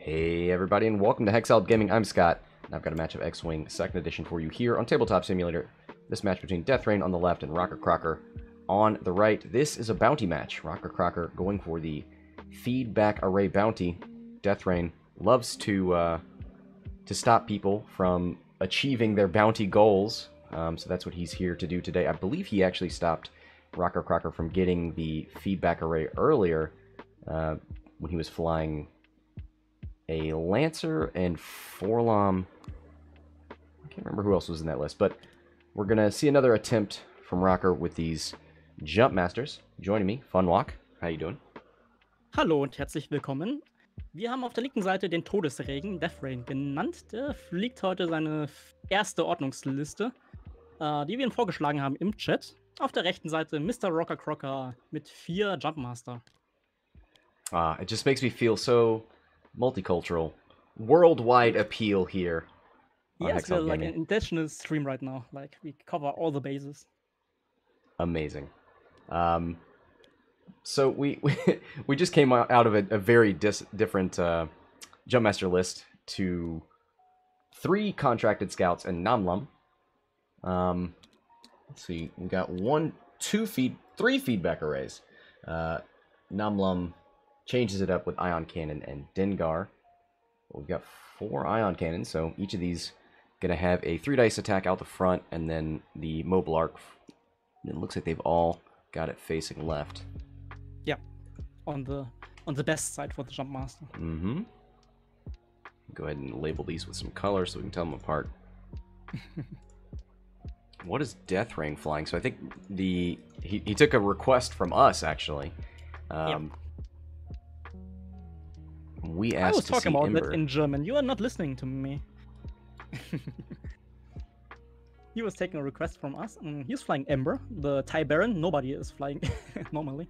Hey everybody, and welcome to Hexiled Gaming. I'm Scott, and I've got a match of X-Wing 2nd Edition for you here on Tabletop Simulator. This match between Deathrain on the left and RockerCrocker on the right. This is a bounty match. RockerCrocker going for the feedback array bounty. Deathrain loves to stop people from achieving their bounty goals, so that's what he's here to do today. I believe he actually stopped RockerCrocker from getting the feedback array earlier when he was flying a Lancer and 4 Lumb. I can't remember who else was in that list, but we're going to see another attempt from Rocker with these Jump Masters. Joining me, Funwalk. How you doing? Hallo und herzlich willkommen. Wir haben auf der linken Seite den Todesregen, Deathrain genannt. Der fliegt heute seine erste Ordnungsliste, die wir ihm vorgeschlagen haben im Chat. Auf der rechten Seite Mr. RockerCrocker mit 4 Jumpmaster. It just makes me feel so multicultural. Worldwide appeal here. Yes, we're like an intentional stream right now. Like, we cover all the bases. Amazing. So we just came out of a very different Jumpmaster list to 3 contracted scouts and Lumb. Let's see, we got 3 feedback arrays. Lumb changes it up with Ion Cannon and Dengar. We've got 4 Ion Cannons, so each of these gonna have a 3 dice attack out the front, and then the Mobile Arc. It looks like they've all got it facing left. Yeah, on the best side for the Jumpmaster. Mm-hmm. Go ahead and label these with some color so we can tell them apart. What is Deathrain flying? So I think he took a request from us, actually. We asked I was talking about Ember. that in German. You are not listening to me. He was taking a request from us, and he's flying Ember, the TIE Baron. Nobody is flying normally.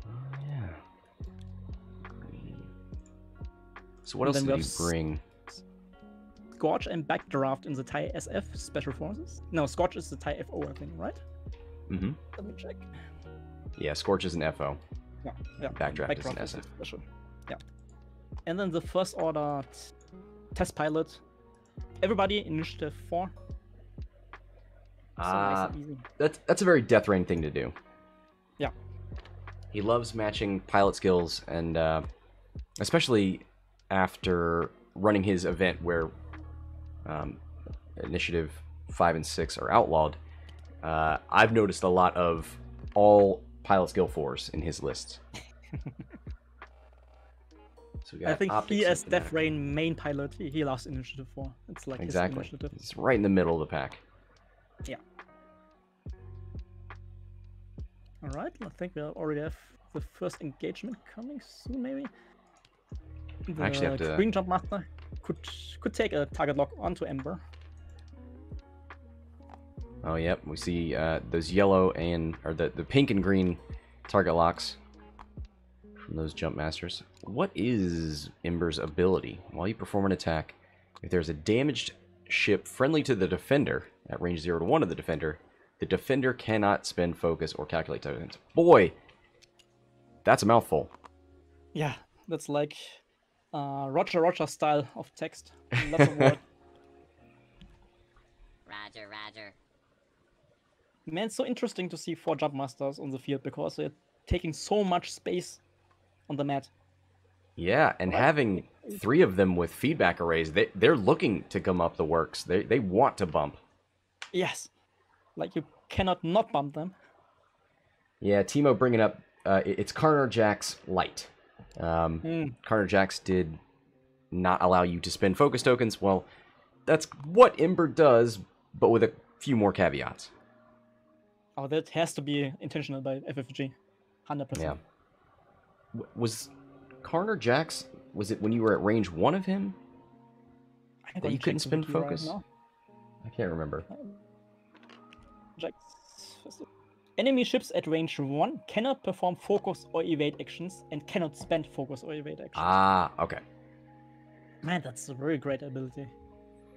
Oh, yeah. So what else did he bring? Scorch and Backdraft in the TIE SF Special Forces. No, Scorch is the TIE FO, I think, right? Mm-hmm. Let me check. Yeah, Scorch is an FO. Yeah. Backdraft is an SF. Special. Yeah. And then the first order test pilot. Everybody initiative 4. Nice and easy. That's a very Deathrain thing to do. Yeah. He loves matching pilot skills, and especially after running his event where initiative 5 and 6 are outlawed. I've noticed a lot of all pilot skill 4s in his lists. So I think he, as Deathrain main pilot, he loves initiative 4. It's like exactly. His initiative. It's right in the middle of the pack. Yeah. Alright, I think we already have the first engagement coming soon, maybe. The I actually have to... Green Jumpmaster could take a target lock onto Ember. Oh, yep. We see those yellow or the pink and green target locks from those Jump Masters. What is Ember's ability? While you perform an attack, if there's a damaged ship friendly to the defender at range 0 to 1 of the defender cannot spend focus or calculate tokens. Boy, that's a mouthful. Yeah, that's like Roger style of text. Lots of words. Roger. Man, it's so interesting to see 4 Jumpmasters on the field because they're taking so much space on the mat. Yeah, and having 3 of them with feedback arrays, they're looking to come up the works. They want to bump. Yes. Like, you cannot not bump them. Yeah, Timo bringing up, it's Karner Jax Light. Karner Jax did not allow you to spend focus tokens. Well, that's what Ember does, but with a few more caveats. Oh, that has to be intentional by FFG. 100%. Yeah. Was Karner Jax, was it when you were at range 1 of him that you couldn't spend focus? Right, I can't remember. Jax. Enemy ships at range 1 cannot perform focus or evade actions and cannot spend focus or evade actions. Ah, okay. Man, that's a very great ability.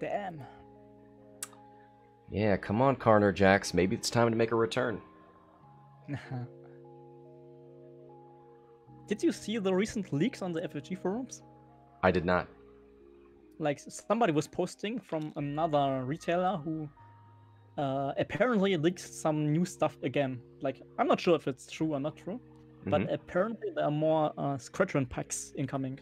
Damn. Yeah, come on, Karner Jax. Maybe it's time to make a return. Did you see the recent leaks on the FFG forums? I did not. Like, somebody was posting from another retailer who apparently leaked some new stuff again. Like, I'm not sure if it's true or not true, but apparently there are more Squadron packs incoming.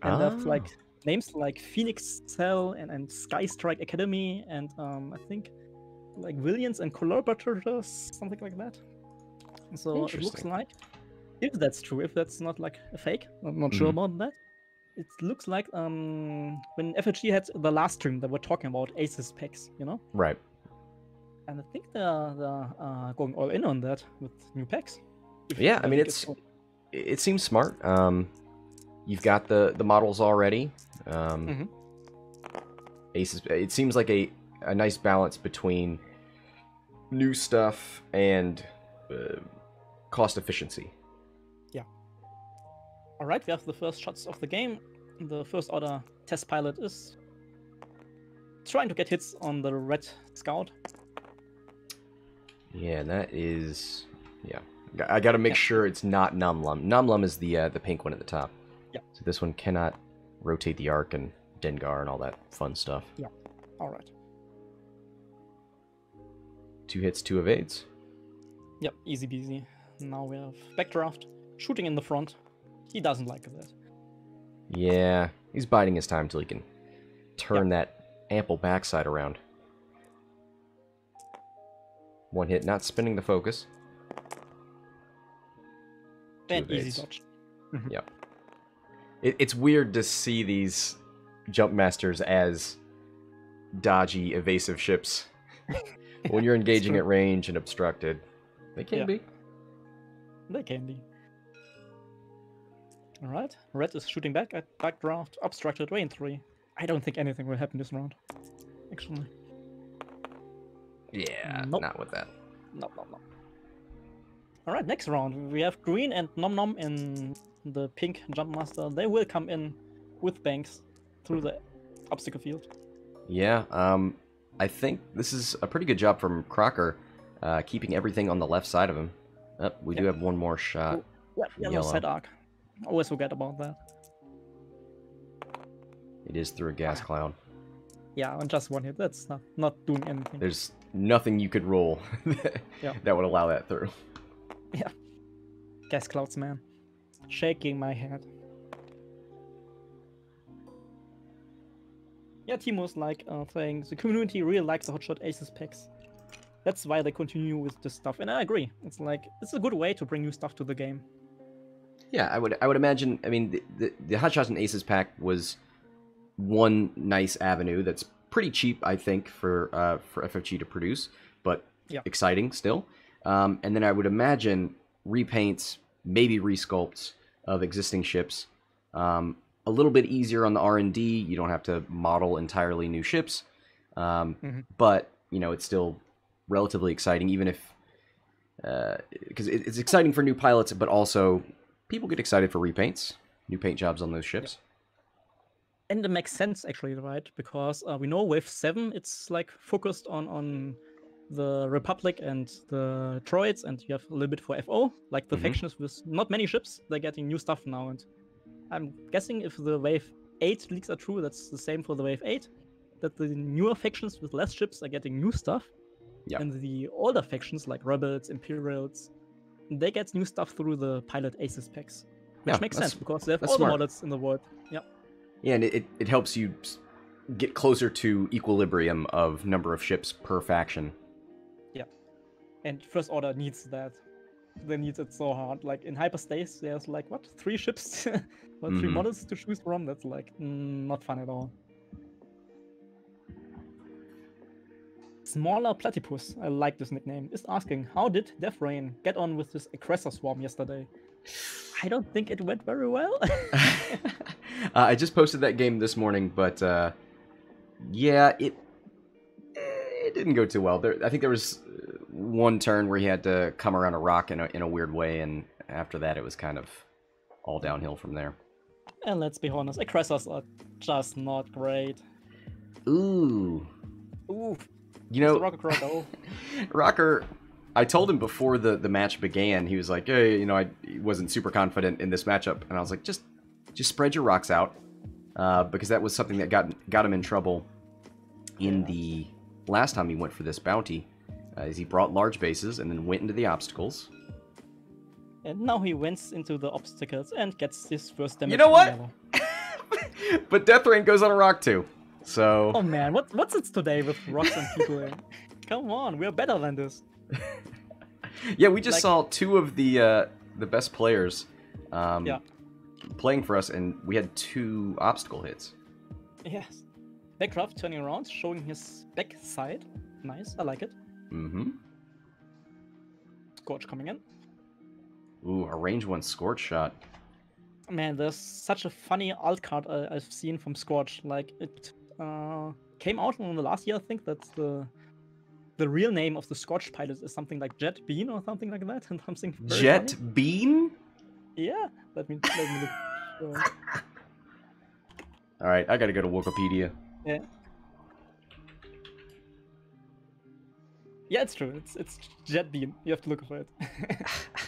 And there's like names like Phoenix Cell and Sky Strike Academy and I think like Villains and Collaborators, something like that. So it looks like, if that's true, if that's not like a fake, I'm not sure about that. It looks like when FFG had the last stream, they were talking about Aces packs, you know? Right. And I think they're going all in on that with new packs. Yeah, I mean, it seems smart. You've got the models already. Aces. It seems like a nice balance between new stuff and cost efficiency. Yeah. All right, we have the first shots of the game. The first order test pilot is trying to get hits on the red scout. Yeah, that is... Yeah. I gotta make sure it's not Lumb. Lumb is the pink one at the top. Yeah. So this one cannot rotate the arc and Dengar and all that fun stuff. Yeah. All right. 2 hits, 2 evades. Yep, easy peasy. Now we have Backdraft shooting in the front. He doesn't like that. Yeah, he's biding his time till he can turn that ample backside around. 1 hit, not spinning the focus. And easy dodge. Yep. It's weird to see these jump masters as dodgy, evasive ships. When you're engaging at range and obstructed, they can be. They can be. Alright, red is shooting back at Backdraft, obstructed, range 3. I don't think anything will happen this round, actually. Yeah, not with that. No. Alright, next round. We have green and Nom Nom in the pink jump master. They will come in with banks through the obstacle field. Yeah, I think this is a pretty good job from Crocker, keeping everything on the left side of him. We do have one more shot. Yellow side arc. Always forget about that. It is through a gas cloud. Yeah, and just 1 hit. That's not doing anything. There's nothing you could roll that would allow that through. Yeah. Gas clouds, man. Shaking my head. Yeah, Timo's like saying the community really likes the Hotshot Aces packs. That's why they continue with this stuff, and I agree. It's like it's a good way to bring new stuff to the game. Yeah, I would imagine. I mean, the Hotshot and Aces pack was one nice avenue that's pretty cheap, I think, for FFG to produce, but exciting still. And then I would imagine repaints, maybe resculpts of existing ships. A little bit easier on the R&D. You don't have to model entirely new ships, but you know it's still relatively exciting, even if because it's exciting for new pilots, but also people get excited for repaints, new paint jobs on those ships. And it makes sense actually, right? Because we know Wave 7, it's like focused on the Republic and the droids, and you have a little bit for FO, like the factions with not many ships, they're getting new stuff now. And I'm guessing if the Wave 8 leaks are true, that's the same for the Wave 8, that the newer factions with less ships are getting new stuff. And the older factions like Rebels, Imperials, they get new stuff through the Pilot Aces packs. Which makes sense, because they have all the models in the world. Yeah, and it helps you get closer to equilibrium of number of ships per faction. Yeah. And First Order needs that. They need it so hard. Like, in Hyperspace, there's like, what, 3 ships? Or 3 models to choose from? That's like, not fun at all. Smaller Platypus, I like this nickname, is asking, how did Deathrain get on with this aggressor swarm yesterday? I don't think it went very well. I just posted that game this morning, but yeah, it didn't go too well. I think there was one turn where he had to come around a rock in a weird way, and after that it was kind of all downhill from there. And let's be honest, aggressors are just not great. Ooh. Ooh. You know, RockerCrocker. Rocker, I told him before the match began, he was like, hey, you know, I wasn't super confident in this matchup. And I was like, just spread your rocks out. Because that was something that got him in trouble in the last time he went for this bounty. Is he brought large bases and then went into the obstacles. And now he went into the obstacles and gets his first damage. You know what? But Deathrain goes on a rock too. So. Oh man, what's it today with rocks and people? Come on, we're better than this. Yeah, we just saw two of the best players playing for us, and we had 2 obstacle hits. Yes. Backdraft turning around, showing his back side. Nice, I like it. Mm-hmm. Scorch coming in. Ooh, a range 1 Scorch shot. Man, there's such a funny alt card I've seen from Scorch. Like, it came out in the last year, I think. That's the real name of the Scorch pilot is something like Jet Bean or something like that. And something Jet funny. Bean? Yeah, let me look. Alright, I gotta go to Wikipedia. Yeah. Yeah, it's true. It's Jet Bean. You have to look for it.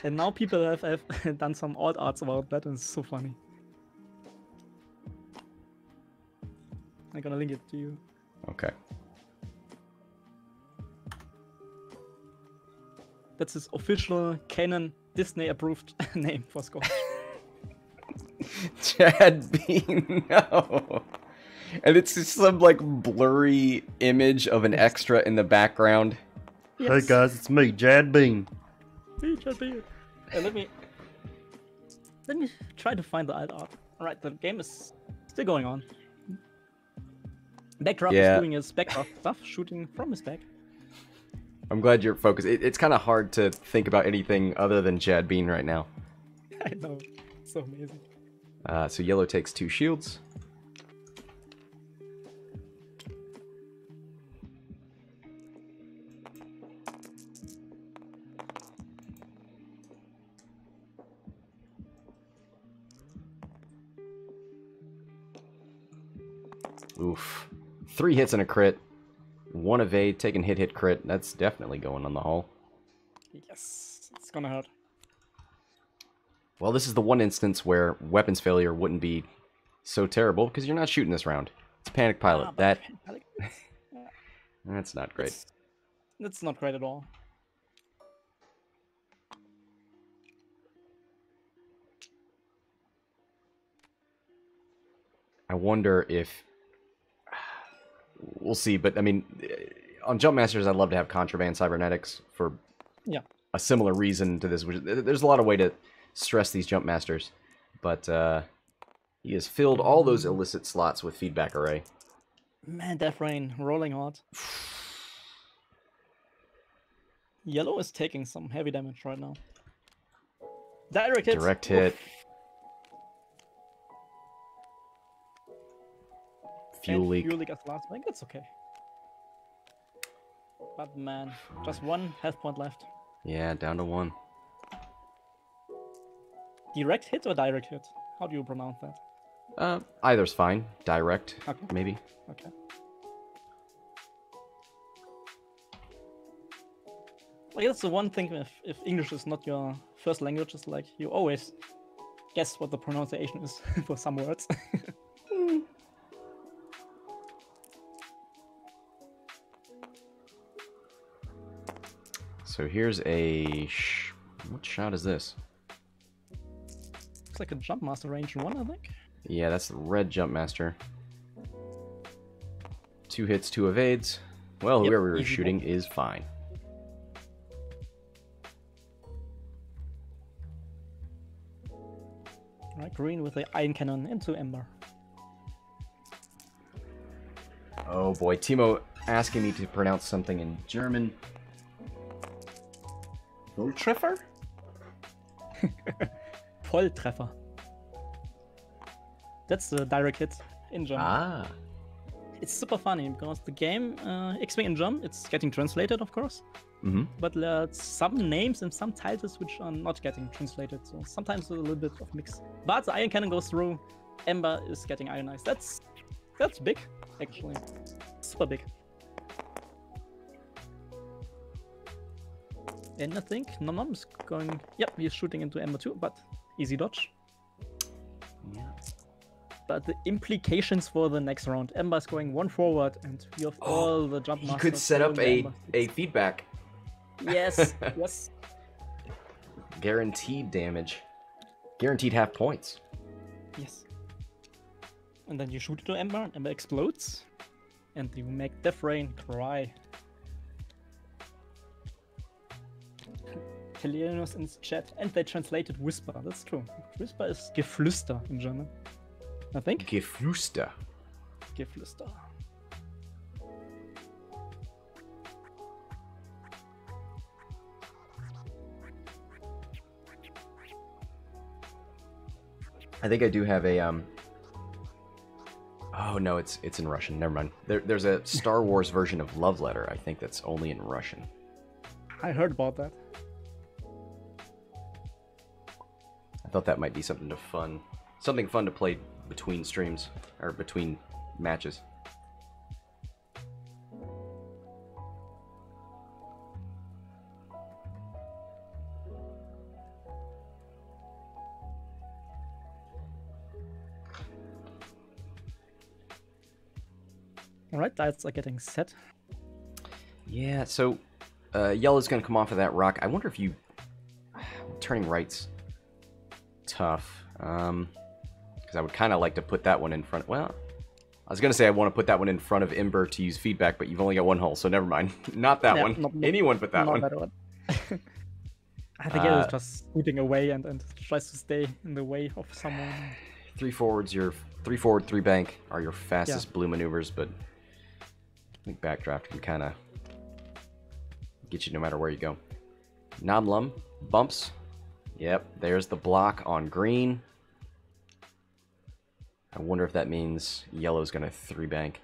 And now people have done some alt arts about that, and it's so funny. I'm gonna link it to you. Okay. That's his official canon Disney-approved name for Scorch. Chad Bean, no. And it's just some like blurry image of an extra in the background. Yes. Hey guys, it's me, Jad Bean. Hey, Chad Bean. Let me try to find the alt art. Alright, the game is still going on. Backdraft is doing his backdraft stuff, shooting from his back. I'm glad you're focused. It's kind of hard to think about anything other than Chad Bean right now. I know. It's so amazing. So yellow takes 2 shields. Oof. 3 hits and a crit. 1 evade, taking hit, crit. That's definitely going on the hull. Yes, it's gonna hurt. Well, this is the one instance where weapons failure wouldn't be so terrible, because you're not shooting this round. It's Panic Pilot. That's not great. That's not great at all. I wonder if... We'll see, but I mean, on Jump Masters, I'd love to have Contraband Cybernetics for a similar reason to this. There's a lot of way to stress these Jump Masters, but he has filled all those illicit slots with Feedback Array. Man, Deathrain, rolling hard. Yellow is taking some heavy damage right now. Direct hit. Direct hit. Fuel leak. Fuel leak as last bank, that's okay. But man, just 1 health point left. Yeah, down to 1. Direct hit or direct hit? How do you pronounce that? Either's fine. Direct, okay. Maybe. Okay. Like, that's the one thing if English is not your first language, is like you always guess what the pronunciation is for some words. So here's a... What shot is this? Looks like a Jump Master range 1, I think. Yeah, that's the red Jump Master. 2 hits, 2 evades. Well, whoever we were shooting is fine. Alright, green with the Iron Cannon into Ember. Oh boy, Timo asking me to pronounce something in German. Volltreffer? Volltreffer. That's the direct hit in German. Ah. It's super funny because the game, X-Wing in German, it's getting translated, of course. Mm-hmm. But there's some names and some titles which are not getting translated, so sometimes there's a little bit of mix. But the Iron Cannon goes through, Ember is getting ionized. That's big, actually. Super big. And I think Lumb's going... Yep, he's shooting into Ember too, but easy dodge. Yeah. But the implications for the next round. Ember's going one forward, and you have all the jump masters. He could set up a feedback. Yes, yes. Guaranteed damage. Guaranteed half points. Yes. And then you shoot it to Ember, and Ember explodes. And you make Deathrain cry. Telenos in chat, and they translated Whisper. That's true. Whisper is Geflüster in German. I think. Geflüster. Geflüster. I think I do have a Oh no, it's in Russian. Never mind. There's a Star Wars version of Love Letter. I think that's only in Russian. I heard about that. I thought that might be something fun to play between streams or between matches. Alright, dials are getting set. Yeah, so yellow's gonna come off of that rock. I wonder if you turning right's tough. Because I would kind of like to put that one in front. Well, I was gonna say I want to put that one in front of Ember to use feedback, but you've only got one hole, so never mind. Not that one. Anyone but that one. That one. I think it is just scooting away and tries to stay in the way of someone. 3 forwards, your 3 forward, 3 bank are your fastest blue maneuvers, but I think Backdraft can kind of get you no matter where you go. Lumb bumps. Yep, there's the block on green. I wonder if that means yellow's going to 3 bank.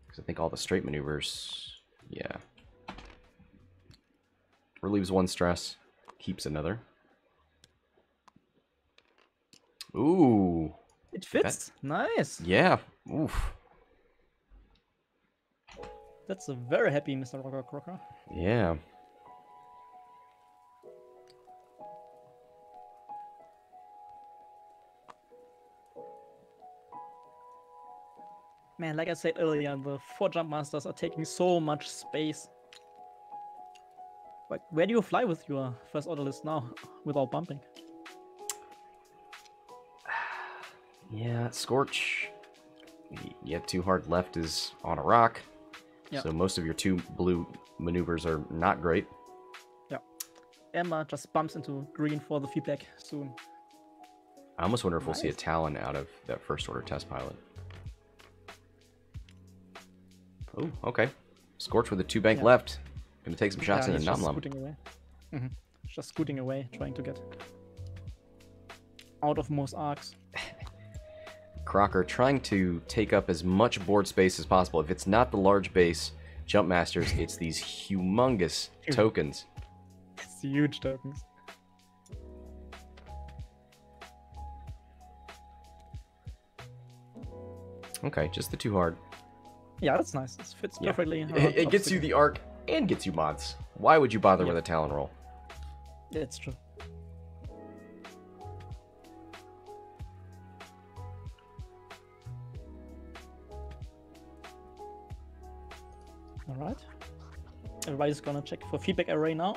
Because I think all the straight maneuvers, yeah. Relieves 1 stress, keeps another. Ooh. It fits. Nice. Yeah. Oof. That's a very happy Mr. RockerCrocker. Yeah. Man, like I said earlier, the 4 jump masters are taking so much space. But where do you fly with your first order list now, without bumping? Yeah, Scorch. Yeah, 2 hard left is on a rock. Yep. So most of your 2 blue maneuvers are not great. Yeah. Ember just bumps into green for the feedback soon. I almost wonder if we'll see a Talon out of that first order test pilot. Oh, okay. Scorch with a 2 bank left. Gonna take some shots into Lumb. Scooting away. Just scooting away, trying to get out of most arcs. Crocker trying to take up as much board space as possible. If it's not the large base jump masters, it's these humongous tokens. It's huge tokens. Okay, just the 2 hard. Yeah, that's nice. It fits perfectly. It gets you the arc and gets you mods. Why would you bother with a Talon roll? It's true. Alright. Everybody's gonna check for feedback array now.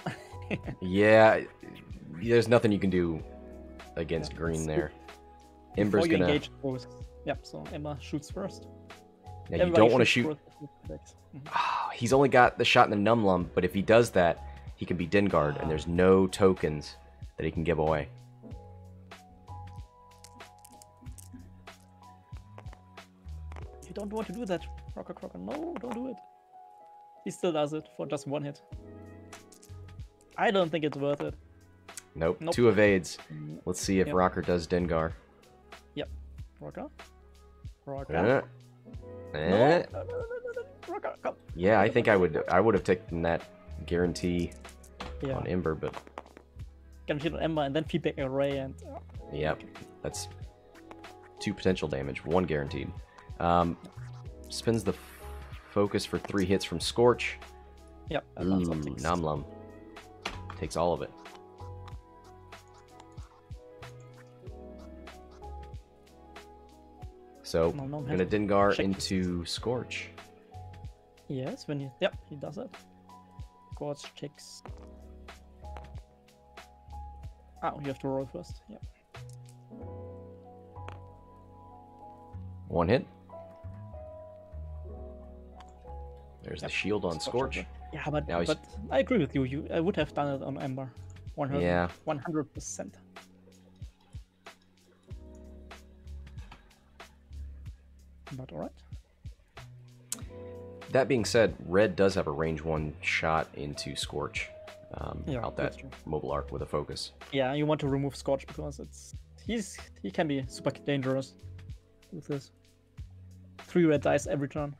Yeah, there's nothing you can do against green there. Ember's gonna engage both. Yep, so Ember shoots first. Now you don't want to shoot. Oh, he's only got the shot in the Lumb, but if he does that, he can be Dengard, and there's no tokens that he can give away. You don't want to do that, RockerCrocker. No, don't do it. He still does it for just 1 hit. I don't think it's worth it. Nope. 2 evades. Let's see if Rocker does Dengar. Yep. Rocker. No. Rocker, come. Yeah, I think I would have taken that guarantee on Ember, but Guarantee on Ember and then feedback array and yep, that's 2 potential damage, 1 guaranteed. Spins the focus for 3 hits from Scorch. Yep. Ooh, Lumb. Takes all of it. So, No, gonna Dengar check into Scorch. Yes, when he... Yep, he does it. Scorch checks... Oh, you have to roll first. Yep. One hit. There's the shield on Scorch. Yeah, but, Now but I agree with you. I would have done it on Ember. 100%. Yeah. 100%. But alright. That being said, Red does have a range 1 shot into Scorch. Yeah, out that's that true. mobile arc with a focus. Yeah, you want to remove Scorch because he can be super dangerous with this. 3 red dice every turn.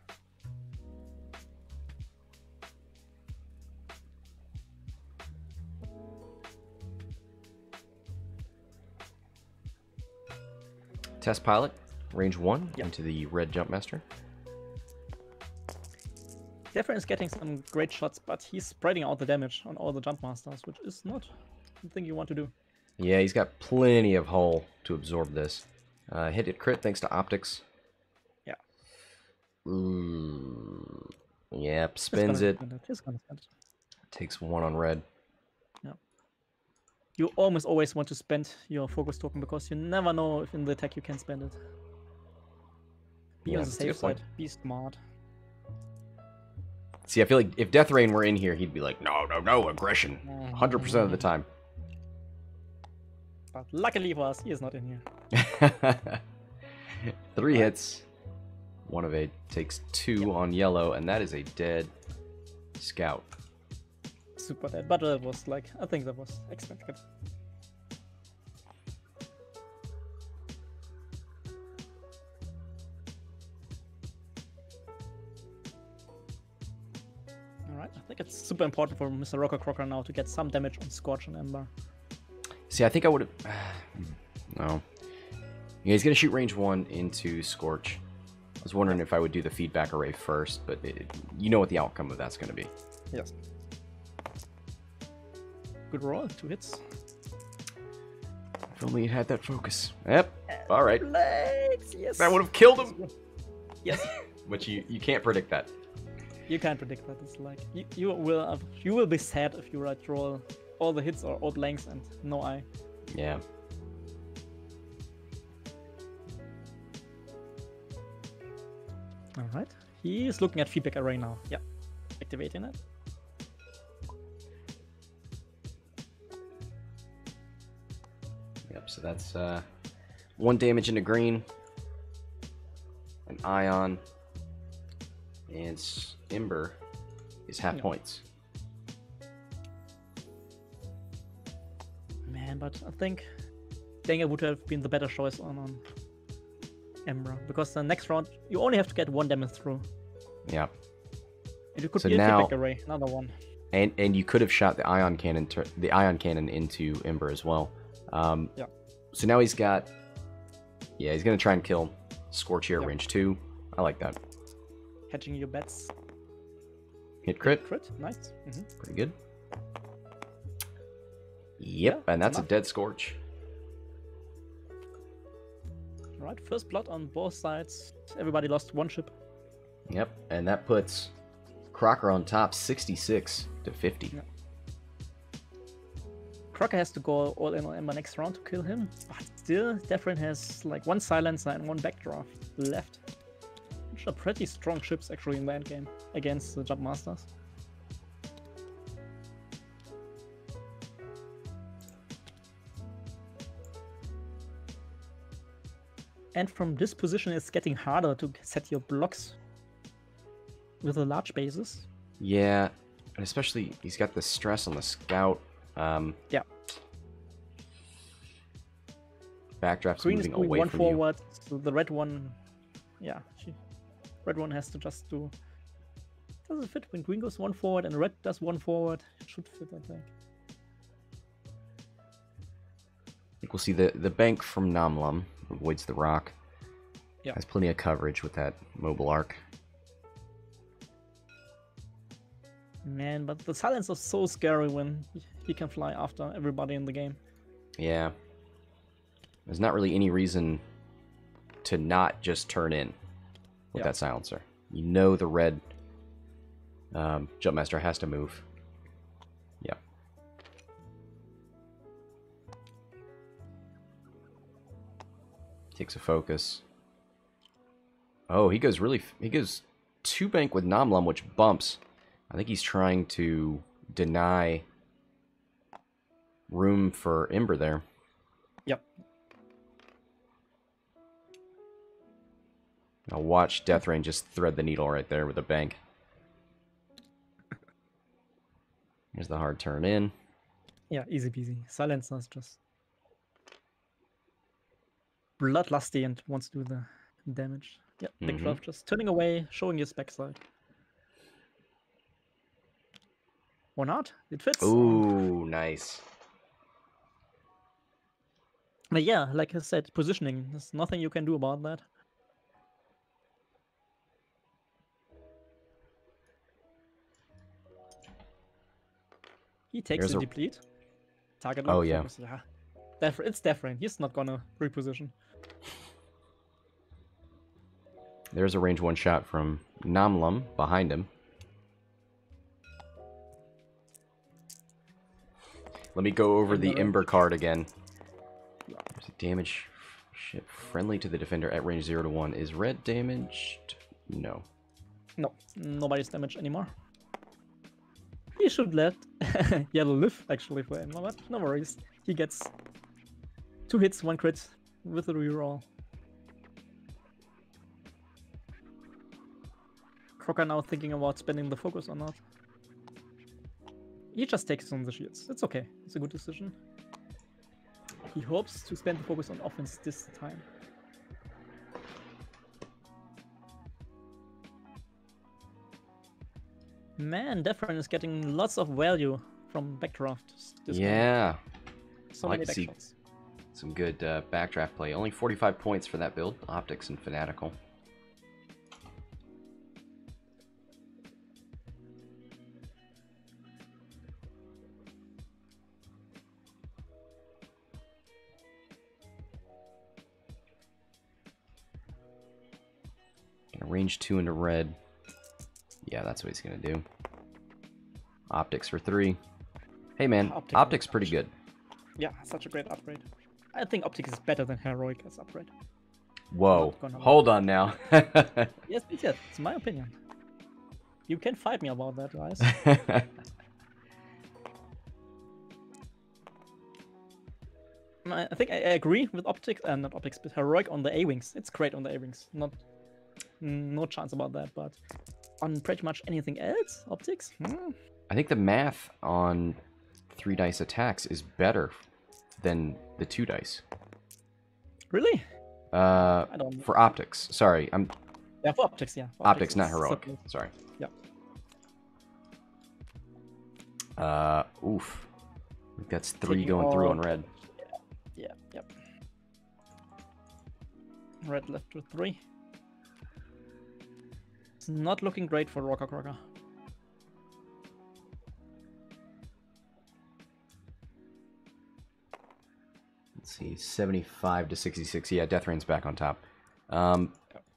Test pilot, range 1 into the red jump master. Deathrain is getting some great shots, but he's spreading out the damage on all the jump masters, which is not something you want to do. Yeah, he's got plenty of hull to absorb this. Hit it crit thanks to optics. Yeah. Yep, spins it. He's gonna spend it. Takes 1 on red. Yeah. You almost always want to spend your focus token because you never know if in the attack you can spend it. Be on the safe side. Be smart. See, I feel like if Deathrain were in here, he'd be like, no, aggression. 100% of the time. But luckily for us, he is not in here. 3 hits. 1 of 8. Takes 2 on yellow, and that is a dead scout. Super dead, but it was like, I think that was expected. Alright, I think it's super important for Mr. RockerCrocker now to get some damage on Scorch and Ember. See, I think I would have... No. Yeah, he's going to shoot range 1 into Scorch. I was wondering if I would do the feedback array first, but you know what the outcome of that's going to be. Yes. Good roll, 2 hits. If only it had that focus. Yep. All right. Legs, yes. That would have killed him. Yes. But you can't predict that. You can't predict that. It's like you will be sad if you roll all the hits or all blanks and no eye. Yeah. All right. He's looking at feedback array now. Yeah. Activating it. Yep. So that's 1 damage into green. An ion. And Ember is half points. Man, but I think Dengar would have been the better choice on Ember, because the next round you only have to get 1 damage through. Yeah. And you could So be a now- feedback array, another one. And you could have shot the ion cannon into Ember as well. Yeah. So now he's got... Yeah, he's going to try and kill Scorch here, range 2. I like that. Hedging your bets. Hit crit. Crit, nice. Pretty good. Yep, and that's a dead Scorch. Alright, first blood on both sides. Everybody lost 1 ship. Yep, and that puts Crocker on top 66 to 50. Yeah. Crocker has to go all in on Ember next round to kill him, but still, Deathrain has like 1 silencer and 1 backdraft left. Which are pretty strong ships actually in the endgame against the jump masters. And from this position, it's getting harder to set your blocks with the large bases. Yeah, and especially he's got the stress on the scout. Yeah. Backdraft's Green is moving doing away 1 from forward, so the red one, yeah, red one has to just do. Does it fit when green goes 1 forward and red does 1 forward? It should fit, I think. I think we'll see the bank from Lumb avoids the rock. Yeah. Has plenty of coverage with that mobile arc. Man, but the silence is so scary when he can fly after everybody in the game. Yeah. There's not really any reason to not just turn in with that silencer. You know the red Jumpmaster has to move. Yeah. Takes a focus. Oh, he goes 2-bank with Lumb, which bumps. I think he's trying to deny room for Ember there. Yep. Now watch Deathrain just thread the needle right there with a bank. Here's the hard turn in. Yeah, easy peasy. Silencer's just bloodlusty and wants to do the damage. Yeah, Backdraft just turning away, showing his backside. Or not? It fits. Ooh, nice. But yeah, like I said, positioning. There's nothing you can do about that. He takes the deplete. Target lock. Oh, yeah. Focus. Yeah. It's Deathrain. He's not gonna reposition. There's a range 1 shot from Lumb behind him. Let me go over the Ember card again. There's a damage ship friendly to the defender at range 0 to 1. Is red damaged? No. No, nobody's damaged anymore. He should let yellow live actually for him, but no worries. He gets 2 hits, 1 crit with a reroll. Crocker now thinking about spending the focus or not. He just takes on the shields. It's okay. It's a good decision. He hopes to spend the focus on offense this time. Man, Deathrain is getting lots of value from Backdraft. Yeah. So I like many to see backshots. some good Backdraft play. Only 45 points for that build. Optics and Fanatical. Range 2 into red. Yeah, that's what he's gonna do. Optics for 3. Hey man, Optics pretty good. Yeah, such a great upgrade. I think Optics is better than Heroic as upgrade. Whoa, hold on now. Yes, it's my opinion. You can fight me about that, guys. I think I agree with Optics, and not Optics, but Heroic on the A-Wings. It's great on the A-Wings. No chance about that, but on pretty much anything else, Optics? I think the math on 3 dice attacks is better than the 2 dice. Really? I don't know. For Optics. Sorry, Yeah, for Optics, yeah. For Optics, not Heroic. Okay. Sorry. Yeah. Oof. I think that's 3 going through on red. Yeah, yep. Red left with 3. It's not looking great for RockerCrocker. Let's see, 75 to 66. Yeah, Deathrain's back on top.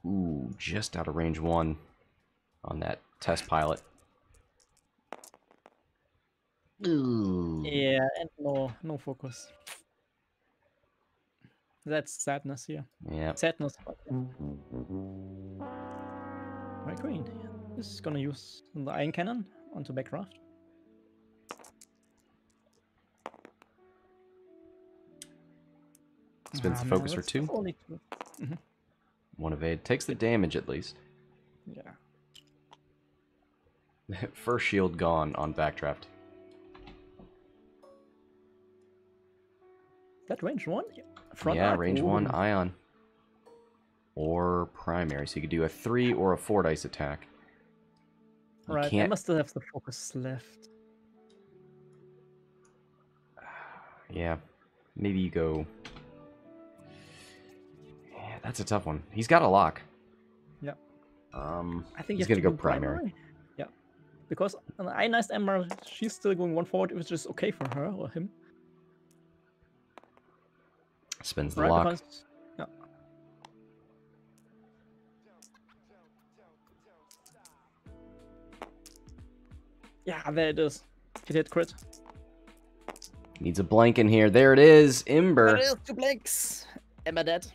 Ooh, just out of range 1 on that test pilot. Ooh. Yeah, and no focus. That's sadness here. Yeah. Sadness. My queen is gonna use the iron cannon onto Backdraft. Spins the focus for 2. Only 2. 1 evade. Takes the damage at least. Yeah. First shield gone on Backdraft. That range 1? Yeah, range 1 Ion. Or primary. So you could do a 3 or a 4 dice attack. Right, I must still have the focus left. Yeah. Maybe you go... Yeah, that's a tough one. He's got a lock. Yeah. I think he's going to go primary. Yeah. Because an ionized Ember, she's still going one forward, which is okay for her or him. Spins the Right, lock. because, yeah. Yeah, there it is. It hit crit. Needs a blank in here. There it is. Ember. There it is, 2 blanks. Ember dead.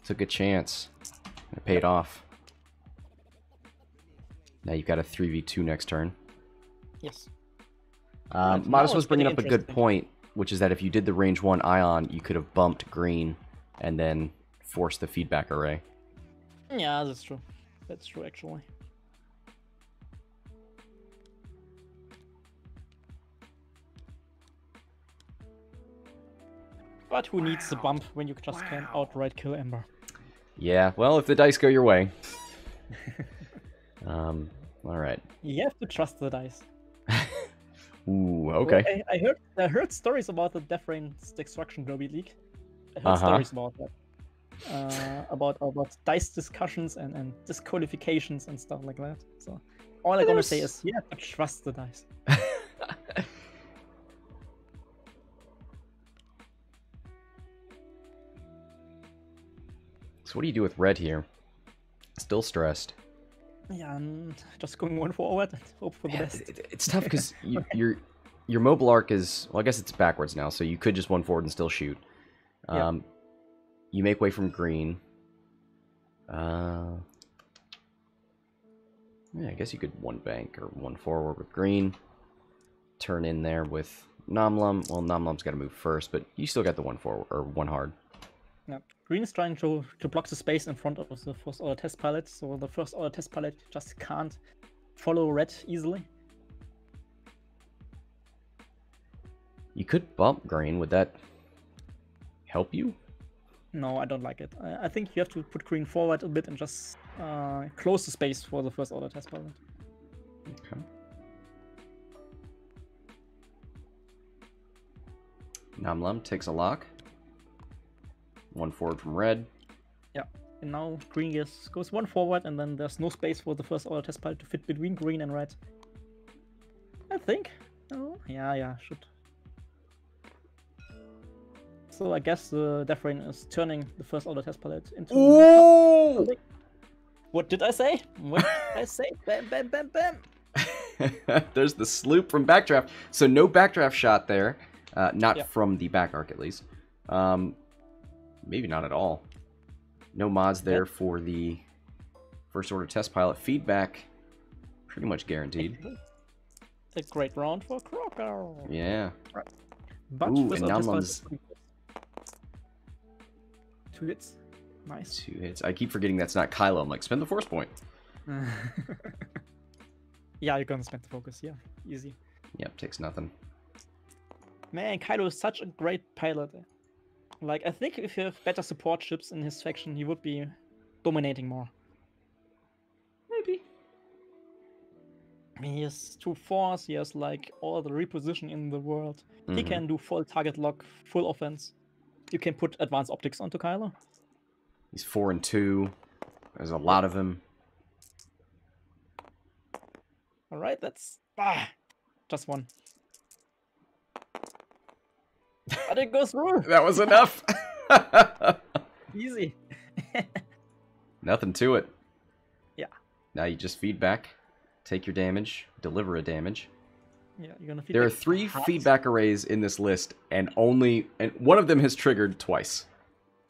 Took a chance. It paid off. Now you've got a 3v2 next turn. Yes. Modest was bringing up a good interesting. point, which is that if you did the range 1 Ion, you could have bumped green and then forced the feedback array. Yeah, that's true. That's true, actually. But who needs the bump when you just can outright kill Ember? Yeah, well, if the dice go your way. Alright. You have to trust the dice. Ooh, okay. I heard stories about the Deathrain's Destruction Derby League. I heard stories about that. About dice discussions and disqualifications and stuff like that. So all I'm gonna say is you have to trust the dice. So what do you do with red here? Still stressed. Yeah, and just going one forward and hope for the best. It's tough because your mobile arc is, well, I guess it's backwards now, so you could just one forward and still shoot. You make way from green. Yeah, I guess you could one bank or one forward with green. Turn in there with Lumb. Well, Lum's got to move first, but you still got the one forward or one hard. Yeah. Green is trying to block the space in front of the first order test pilot, so the first order test pilot just can't follow red easily. You could bump green. Would that help you? No, I don't like it. I think you have to put green forward a bit and just close the space for the first order test pilot. Okay. Lumb takes a lock. One forward from red. Yeah, and now green goes one forward, and then there's no space for the first order test pilot to fit between green and red. I think. Oh, yeah, should. So I guess the Deathrain is turning the first order test pilot into. Ooh! What did I say? What did I say? Bam, bam, bam, bam. There's the sloop from Backdraft. So no Backdraft shot there. Not from the back arc, at least. Maybe not at all. No mods there for the first order test pilot. Feedback, pretty much guaranteed. A great round for Crocker. Yeah. Right. But ooh, and now Lumb's 2 hits. Nice. 2 hits. I keep forgetting that's not Kylo. I'm like, spend the force point. Yeah, you're gonna spend the focus. Yeah, easy. Yep, takes nothing. Man, Kylo is such a great pilot. Like, I think if you have better support ships in his faction, he would be dominating more. Maybe. I mean, he has 2 force, he has, like, all the reposition in the world. He can do full target lock, full offense. You can put advanced optics onto Kylo. He's 4 and 2. There's a lot of him. Alright, that's... just one. But it goes through! That was enough! Easy. Nothing to it. Yeah. Now you just feedback, take your damage, deliver a damage. Yeah, you're gonna feedback. There are 3 feedback arrays in this list, and one of them has triggered twice.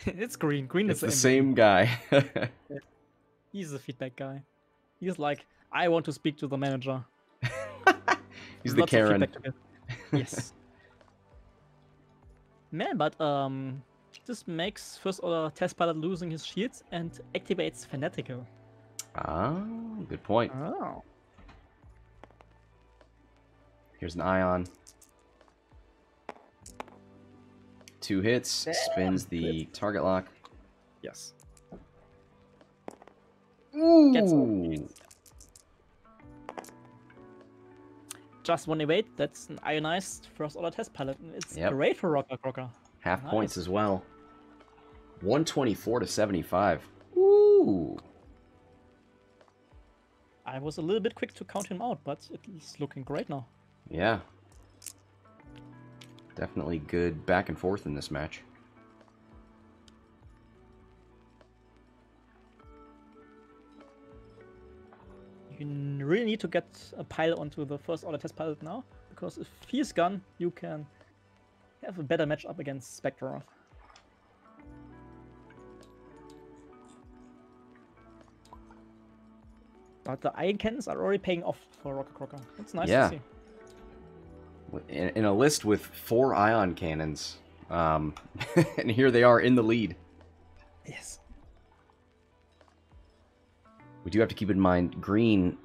It's green. Green It's is the same guy. He's the feedback guy. He's like, I want to speak to the manager. He's the Lots of Karen. feedback to get. Yes. Man, but this makes first order test pilot losing his shields and activates fanatical. Ah, good point. Oh. Here's an ion. 2 hits, spins the target lock. Yes. Ooh. Just one evade. That's an ionized first order test pilot. It's great for RockerCrocker. Half Nice. points as well. 124 to 75. Woo! Ooh. I was a little bit quick to count him out, but it's looking great now. Yeah. Definitely good back and forth in this match. You really need to get a pile onto the first order test pilot now, because if he's gone, you can have a better matchup against Backdraft. But the iron cannons are already paying off for RockerCrocker. That's nice to see. In a list with 4 ion cannons, and here they are in the lead. Yes. We do have to keep in mind, green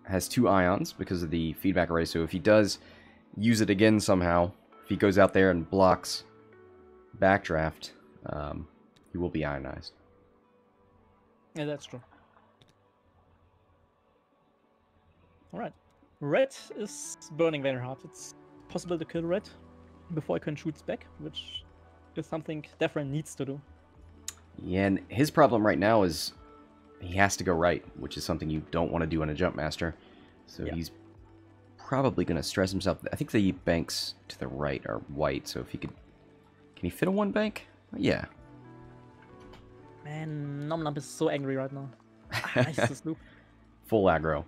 has 2 ions because of the feedback array, so if he does use it again somehow, if he goes out there and blocks Backdraft, he will be ionized. Yeah, that's true. Alright. Red is burning very hard. It's possible to kill red before he can shoot back, which is something Deathrain needs to do. Yeah, and his problem right now is he has to go right, which is something you don't want to do on a jump master. So he's probably going to stress himself. I think the banks to the right are white, so if he could... Can he fit a 1 bank? Yeah. Man, Lumb is so angry right now. Nice this loop. Full aggro.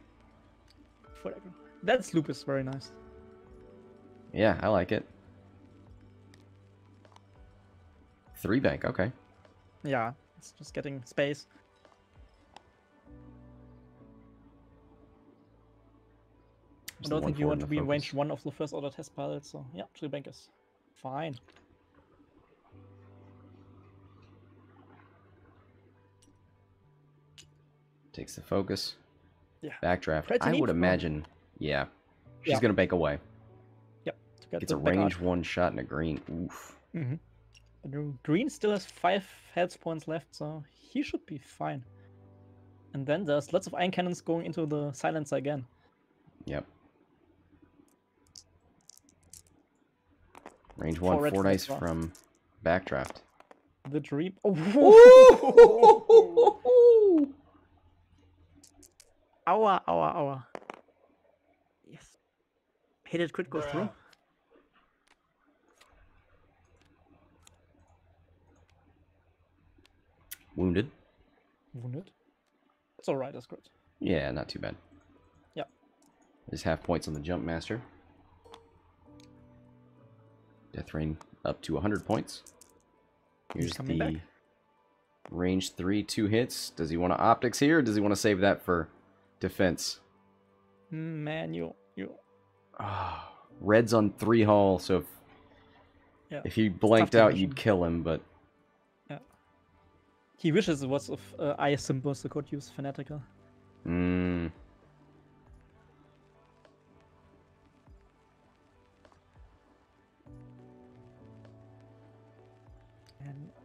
That loop is very nice. Yeah, I like it. 3 bank, okay. Yeah, it's just getting space. I don't think you want to be in range 1 of the first order test pilot, so yeah, 3 bank is fine. Takes the focus. Yeah. Backdraft. Pretty I neat would imagine, yeah. She's going to bank away. Yep. Gets a range 1 shot and a green. Oof. Green still has 5 health points left, so he should be fine. And then there's lots of iron cannons going into the silencer again. Yep. Range 1, 4 dice from Backdraft. The dream. Ow. Yes. Hit it, crit goes through. Wounded. It's alright, that's good. Yeah, not too bad. Yep. There's half points on the jump master. Deathrain up to 100 points. Here's the back. range 3, 2 hits. Does he want to optics here, or does he want to save that for defense? Man, you. Red's on 3 hull, so if he blanked out, you'd kill him, but... Yeah. He wishes it was of eye symbols, so could use Fanatical.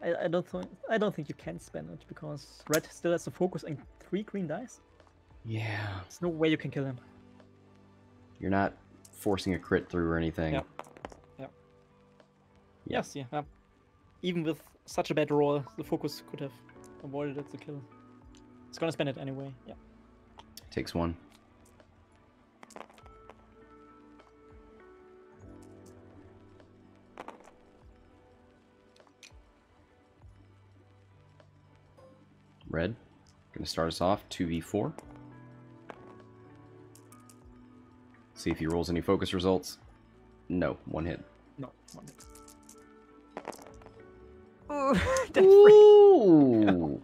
I don't think you can spend it because red still has the focus and 3 green dice. Yeah. There's no way you can kill him. You're not forcing a crit through or anything. Yep. Yes, yeah. Even with such a bad roll, the focus could have avoided it to kill. It's gonna spend it anyway. Yeah. Takes 1. Red, gonna start us off 2v4. See if he rolls any focus results. No, 1 hit. No, 1 hit. Ooh,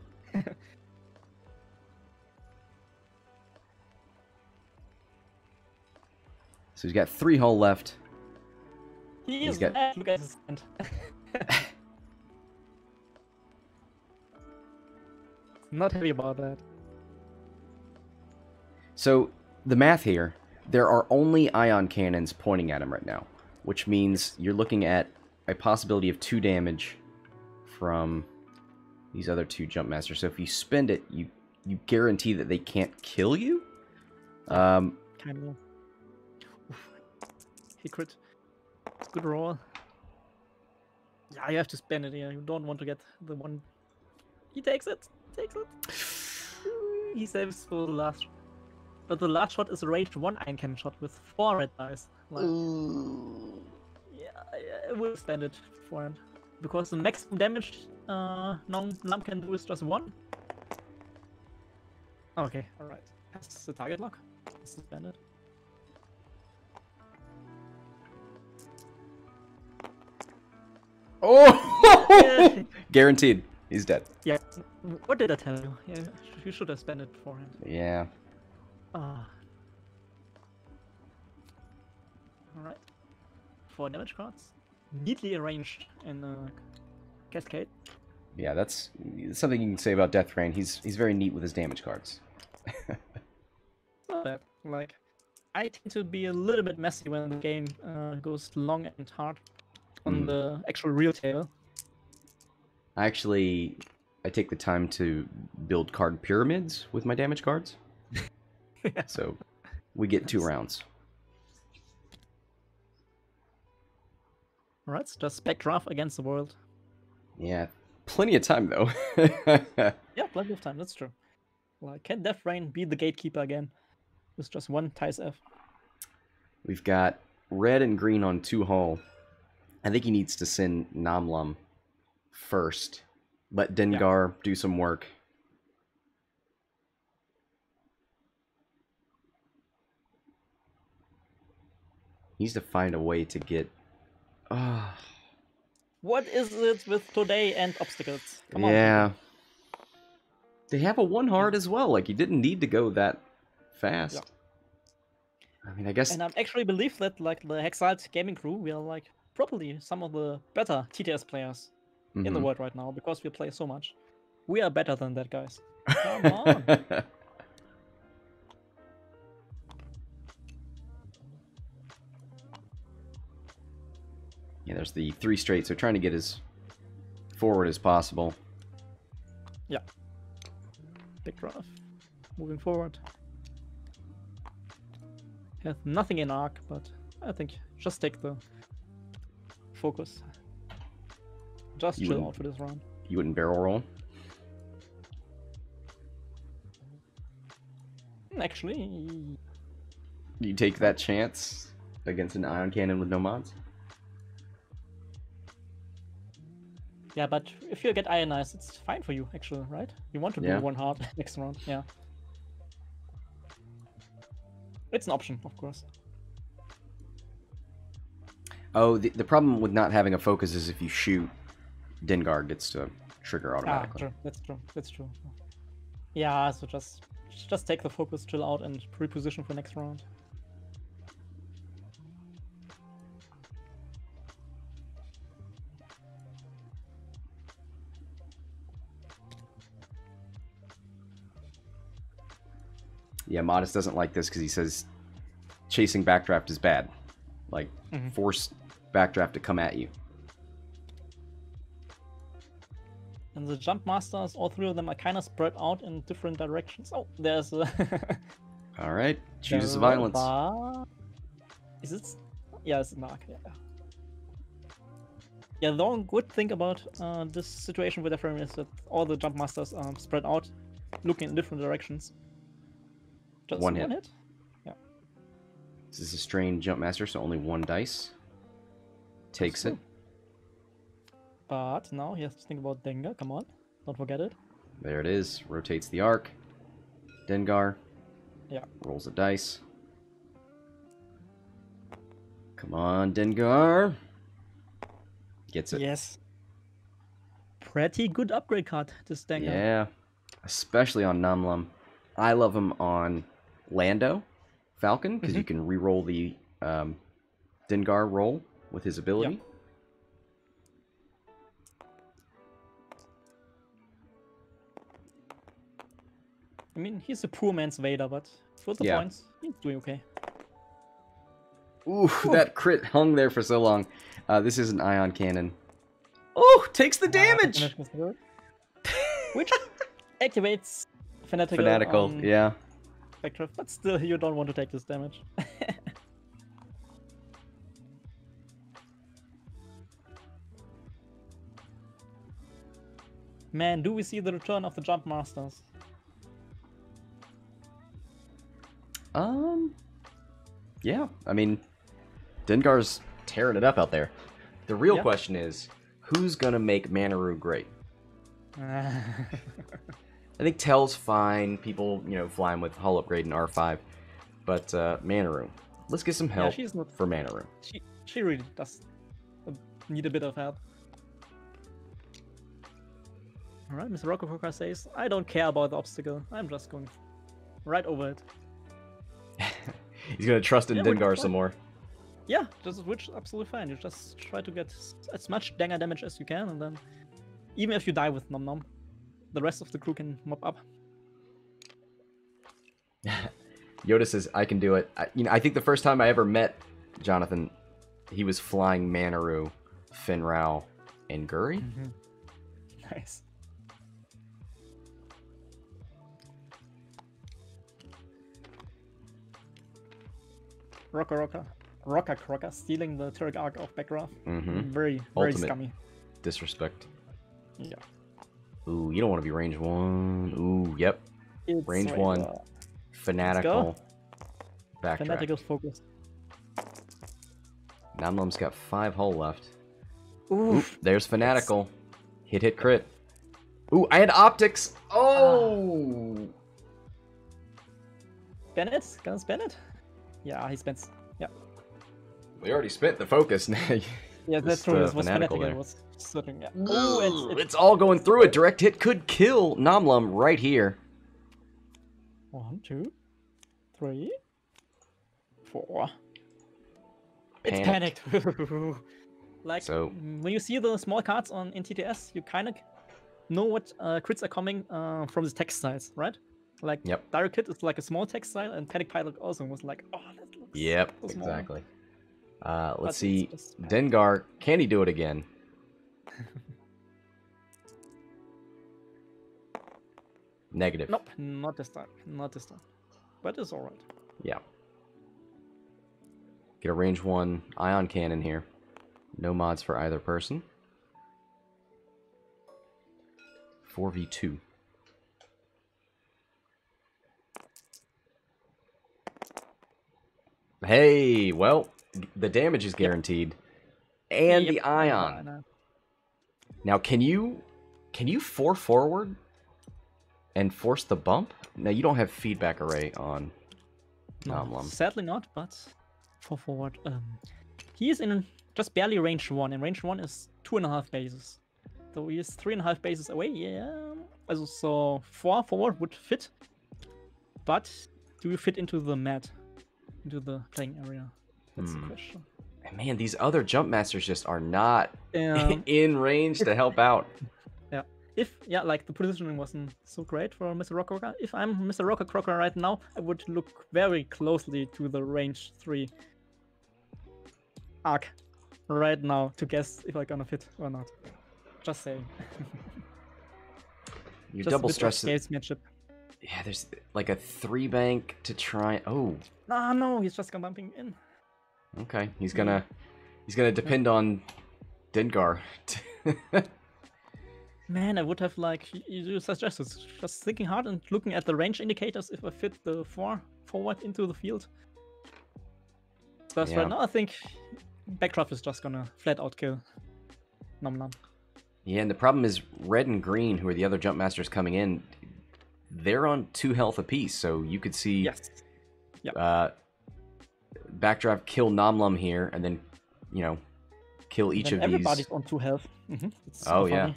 So he's got 3 hull left. He's got... Look at his hand. Not happy about that. So, the math here, there are only ion cannons pointing at him right now, which means you're looking at a possibility of 2 damage from these other 2 jump masters. So if you spend it, you guarantee that they can't kill you? Kind of. He crit. Good roll. Yeah, you have to spend it here. You don't want to get the 1. He takes it. Takes it. He saves for the last. But the last shot is a ranged 1 iron cannon shot with 4 red dice. Like, yeah, I will spend it beforehand. Because the maximum damage Lumb can do is just 1. Okay, alright. Has the target lock? Spend it. Oh! Guaranteed. He's dead. Yeah. What did I tell you? Yeah, you should have spent it beforehand. Yeah. Ah. Alright. 4 damage cards. Neatly arranged in Cascade. Yeah, that's something you can say about Deathrain. He's very neat with his damage cards. Not bad. Like, I tend to be a little bit messy when the game goes long and hard on the actual real table. I take the time to build card pyramids with my damage cards. Yeah. So we get 2 rounds. Alright, so just Backdraft against the world. Yeah, plenty of time though. Yeah, plenty of time, that's true. Like, can Deathrain be the gatekeeper again? With just 1 Tice F. We've got red and green on 2 hull. I think he needs to send Lumb first. Let Dengar do some work. He needs to find a way to get... What is it with today and obstacles? Come on. Yeah. They have a 1 hard as well. Like, you didn't need to go that fast. Yeah. I mean, I guess... And I actually believe that, like, the Hexiled gaming crew, we are, like, probably some of the better TTS players in the world right now, because we play so much. We are better than that, guys. Come on. Yeah, there's the 3 straight, so trying to get as forward as possible. Yeah. Big draft. Moving forward. Have nothing in arc, but I think just take the focus. Just chill out for this round. You wouldn't barrel roll? Actually... You take that chance against an ion cannon with no mods? Yeah, but if you get ionized, it's fine for you, actually, right? You want to do 1 hard next round, yeah. It's an option, of course. Oh, the problem with not having a focus is if you shoot, Dengar gets to trigger automatically. True. That's true. Yeah, so just take the focus, chill out, and reposition for next round. Yeah, Modest doesn't like this because he says chasing Backdraft is bad. Like, force Backdraft to come at you. And the jump masters, all 3 of them are kind of spread out in different directions. Oh, there's a... Alright, chooses violence. Is it? Yeah, it's Mark, yeah. Yeah, the one good thing about this situation with Deathrain is that all the jump masters are spread out, looking in different directions. Just 1 hit. Yeah. This is a strained jump master, so only 1 dice. Takes it. But now he has to think about Dengar. Come on, don't forget it. There it is. Rotates the arc. Dengar. Yeah. Rolls a dice. Come on, Dengar. Gets it. Yes. Pretty good upgrade card, this Dengar. Yeah. Especially on Lumb. I love him on Lando Falcon, because you can re-roll the Dengar roll with his ability. Yep. I mean, he's a poor man's Vader, but for the points, he's doing okay. Ooh, that crit hung there for so long. This is an ion cannon. Oh, takes the damage! Which activates Fanatical, yeah. Backdraft, but still, you don't want to take this damage. Man, do we see the return of the Jump Masters? Yeah. I mean, Dengar's tearing it up out there. The real question is, who's gonna make Manaroo great? I think Tell's fine. People, fly him with Hull Upgrade and R5. But Manaroo. Let's get some help for Manaroo. She really does need a bit of help. Alright, Mr. RockerCrocker says, I don't care about the obstacle. I'm just going right over it. He's gonna trust in Dengar some more. Yeah, which is absolutely fine. You just try to get as much Dengar damage as you can, and then even if you die with Nom Nom, the rest of the crew can mop up. Yoda says, I can do it. I think the first time I ever met Jonathan, he was flying Manaroo, Finrao, and Guri. Nice. RockerCrocker stealing the turret arc of Backdraft. Very Ultimate scummy. Disrespect. Yeah. Ooh, you don't want to be range 1. Ooh, yep. It's range 1. Fanatical. Backdraft. Fanatical focus. Nom Nom's got 5 hull left. Ooh, there's Fanatical. Hit, crit. Ooh, I had optics. Oh! Bennett? Guns Bennett? Yeah, he spends. Yeah. We already spent the focus. Yeah, that's true. It was Fanatical Fanatical. there. It was slipping. Yeah. Ooh, it's all going through it. Direct hit could kill Nom Nom right here. 1, 2, 3, 4. It's Panicked. panicked. Like, so, when you see the small cards in TTS, you kind of know what crits are coming from the text styles, right? Like, Direct Hit is like a small text style, and Panic Pilot also was like, oh, that looks so small. Exactly. Let's see. Dengar, can he do it again? Negative. Nope, not this time. Not this time. But it's alright. Yeah. Get a range 1 ion cannon here. No mods for either person. 4v2. Hey, well, the damage is guaranteed. And the ion. Now, can you 4 forward and force the bump? Now, you don't have feedback array on Nom Nom. Sadly not, but for forward. He is in just barely range 1, and range 1 is 2.5 bases. So he is 3.5 bases away, yeah. So 4 forward would fit. But do you fit into the mat? Into the playing area? That's the question. And man, these other jump masters just are not in range to help out. Yeah. Like the positioning wasn't so great for Mr. RockerCrocker. If I'm Mr. RockerCrocker right now, I would look very closely to the range 3 arc right now to guess if I'm gonna fit or not. Just saying. You double stress it. Matchup. Yeah, there's like a 3 bank to try. Oh. No, he's just gonna bumping in. Okay, he's gonna depend on Dengar. Man, I would have you suggested just thinking hard and looking at the range indicators if I fit the 4 forward into the field. But right now I think Backdraft is just gonna flat out kill Nom Nom. Yeah, and the problem is red and green, who are the other jump masters coming in, they're on 2 health apiece, so you could see Backdraft kill Nom Nom here, and then, kill each of these. Everybody's on 2 health. Oh, yeah.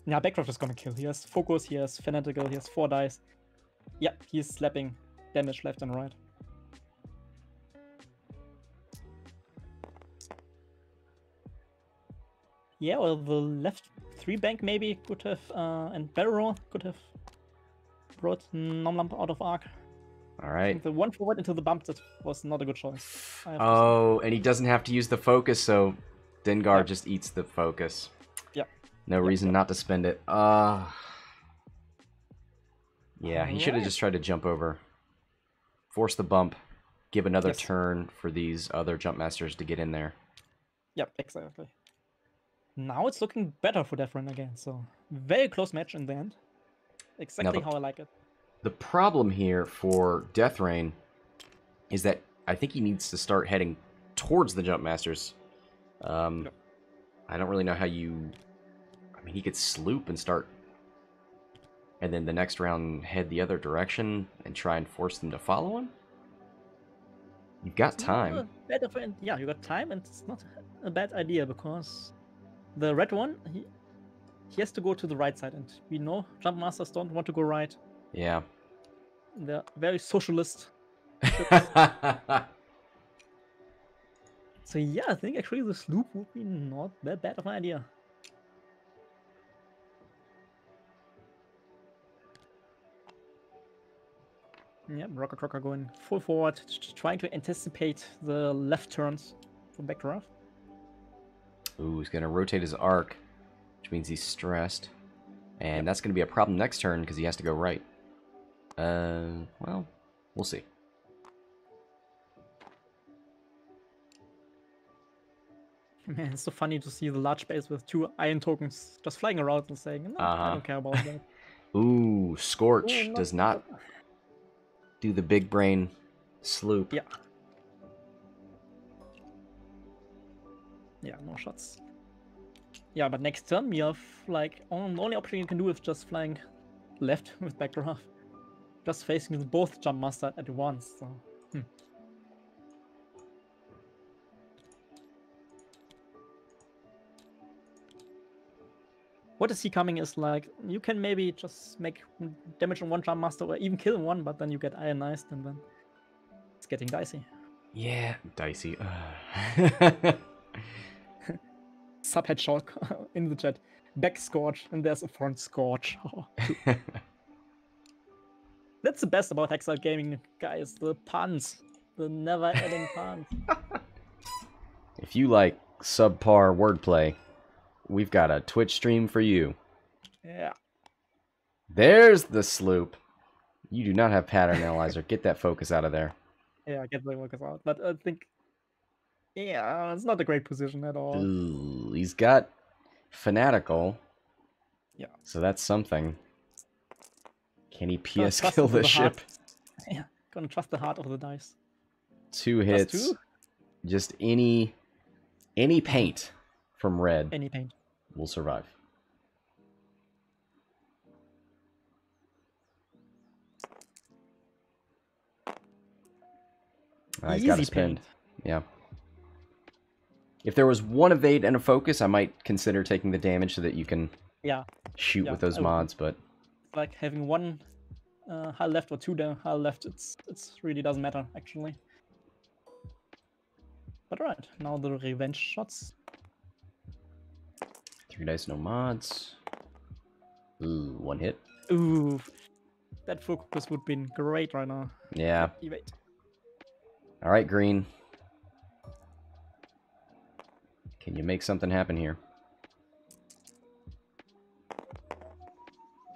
Yeah, Backdraft is gonna kill. He has Focus, he has Fanatical, he has 4 dice. Yeah, he's slapping damage left and right. Yeah, well, the left 3 bank maybe could have, and Barrel Roll could have brought Nom Nom out of arc. Alright. The 1 forward into the bump, that was not a good choice. Oh, and he doesn't have to use the focus, so Dengar just eats the focus. Yeah. No reason not to spend it. Yeah, he should have just tried to jump over. Force the bump. Give another turn for these other jump masters to get in there. Yep, exactly. Now it's looking better for Deathrain again. So very close match in the end. Exactly how I like it. The problem here for Deathrain is that I think he needs to start heading towards the Jump Masters. Yep. I don't really know how you... I mean, he could sloop and start... And then the next round head the other direction and try and force them to follow him? You've got time. Yeah, you got time, and it's not a bad idea because the red one, he has to go to the right side, and we know Jump Masters don't want to go right. Yeah. They're very socialist. So yeah, I think actually the sloop would be not that bad of an idea. Yeah, RockerCrocker going full forward, trying to anticipate the left turns from Backdraft. Ooh, he's going to rotate his arc, which means he's stressed. And that's going to be a problem next turn because he has to go right. Well, we'll see. Man, it's so funny to see the large base with 2 iron tokens just flying around and saying, no, I don't care about that. Ooh, Scorch does not do the big brain sloop. Yeah. Yeah, no shots. Yeah, but next turn we have, like, the only option you can do is just flying left with Backdraft. Just facing both Jump Master at once, so... What is he coming is like, you can maybe just make damage on one Jump Master or even kill one, but then you get ionized and then it's getting dicey. Yeah, dicey. Subhead shock in the chat. Back Scorch, and there's a front Scorch. That's the best about Hexiled gaming, guys. The puns. The never-ending puns. If you like subpar wordplay, we've got a Twitch stream for you. Yeah. There's the sloop. You do not have pattern analyzer. Get that focus out of there. Yeah, get the focus out. But I think... Yeah, it's not a great position at all. Ooh, he's got Fanatical. Yeah. So that's something. Can he PS kill the ship? Yeah, gonna trust the heart of the dice. 2 hits. Just any paint from red. Any paint will survive. He's got to spend. Yeah. If there was one evade and a focus, I might consider taking the damage so that you can shoot with those mods, but... Like having one high left or 2 high left, it's really doesn't matter, actually. But alright, now the revenge shots. 3 dice, no mods. Ooh, 1 hit. Ooh, that focus would have been great right now. Yeah. Evade. Alright, green. Can you make something happen here?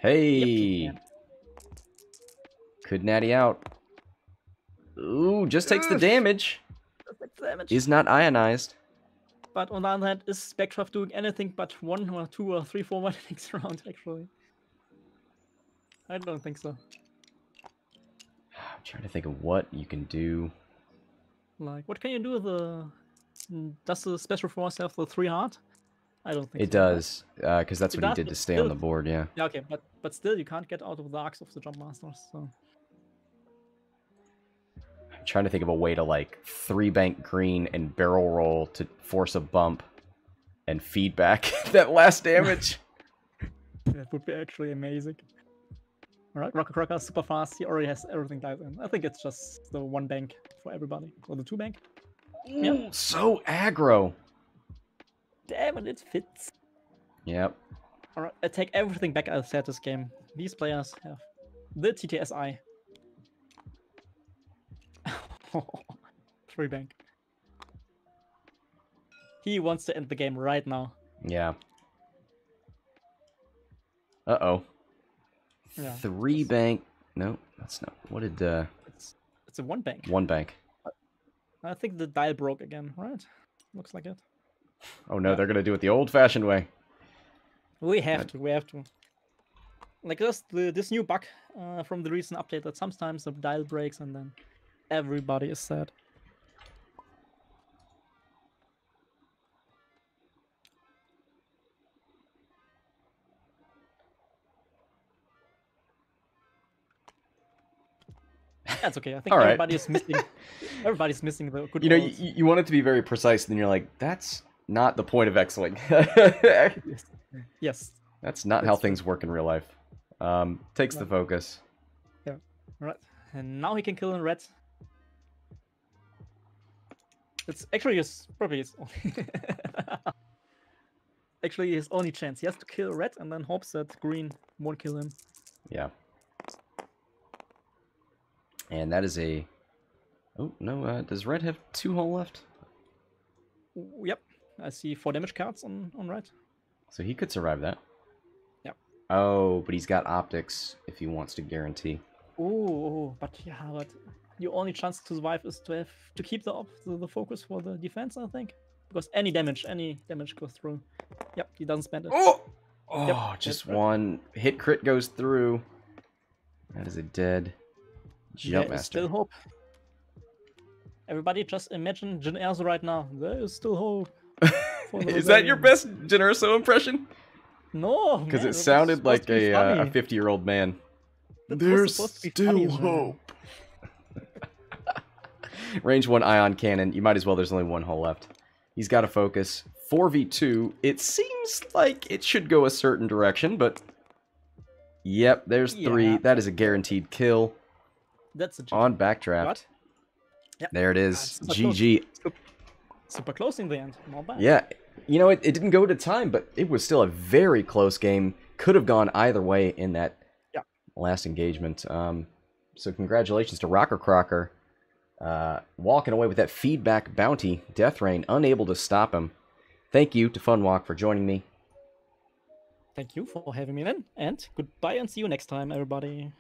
Hey! Yep, could natty out. Ooh, just takes the damage. Just takes the damage. Is not ionized. But on the other hand, is Backdraft doing anything but 1 or 2 or 3 forward next round, actually? I don't think so. I'm trying to think of what you can do. Like, what can you do? Does the special force have the 3 heart? I don't think it does, because that's what he did to stay on the board, yeah. Yeah, okay, but still, you can't get out of the arcs of the Jump Masters, so... I'm trying to think of a way to, like, 3-bank green and barrel roll to force a bump and feedback that last damage. That would be actually amazing. Alright, RockerCrocker super fast, he already has everything dialed in. I think it's just the 1 bank for everybody, or the 2 bank. Ooh, so aggro. Damn it, it fits. Yep. Alright, I take everything back I said this game. These players have the TTSI. 3 bank. He wants to end the game right now. Yeah. Uh-oh. Yeah, 3 bank. No, that's not. What did It's a 1 bank. 1 bank. I think the dial broke again, right? Looks like it. Oh no, they're gonna do it the old-fashioned way. We have to. Like this new bug from the recent update that sometimes the dial breaks and then everybody is sad. That's okay. I think everybody's missing. Everybody's missing the good. You know, you want it to be very precise, and then you're like, that's not the point of X-Wing. Yes. That's not how things work in real life. Takes the focus. Yeah. All right. And now he can kill in red. It's actually probably his only actually his only chance. He has to kill red and then hopes that green won't kill him. Yeah. And that is a... Oh, no, does red have 2 hull left? Yep. I see 4 damage cards on red. So he could survive that. Yep. Oh, but he's got optics if he wants to guarantee. Oh, but your only chance to survive is to keep the focus for the defense, I think. Because any damage goes through. Yep, he doesn't spend it. Oh! Yep, Oh, just one hit crit goes through. That is a dead Jump Master. Still hope. Everybody just imagine Jyn Erso right now. There is still hope. Is that your best Jyn Erso impression? No, because it sounded like a 50-year-old man. There's still hope. Range 1 ion cannon. You might as well. There's only 1 hull left. He's got to focus. 4v2. It seems like it should go a certain direction, but... Yep, there's 3. That is a guaranteed kill. That's a on Backdraft. Yep. There it is. GG. Super close in the end. Not bad. Yeah. You know, it didn't go to time, but it was still a very close game. Could have gone either way in that last engagement. So congratulations to RockerCrocker. Walking away with that feedback bounty. Deathrain unable to stop him. Thank you to Funwalk for joining me. Thank you for having me in. And goodbye and see you next time, everybody.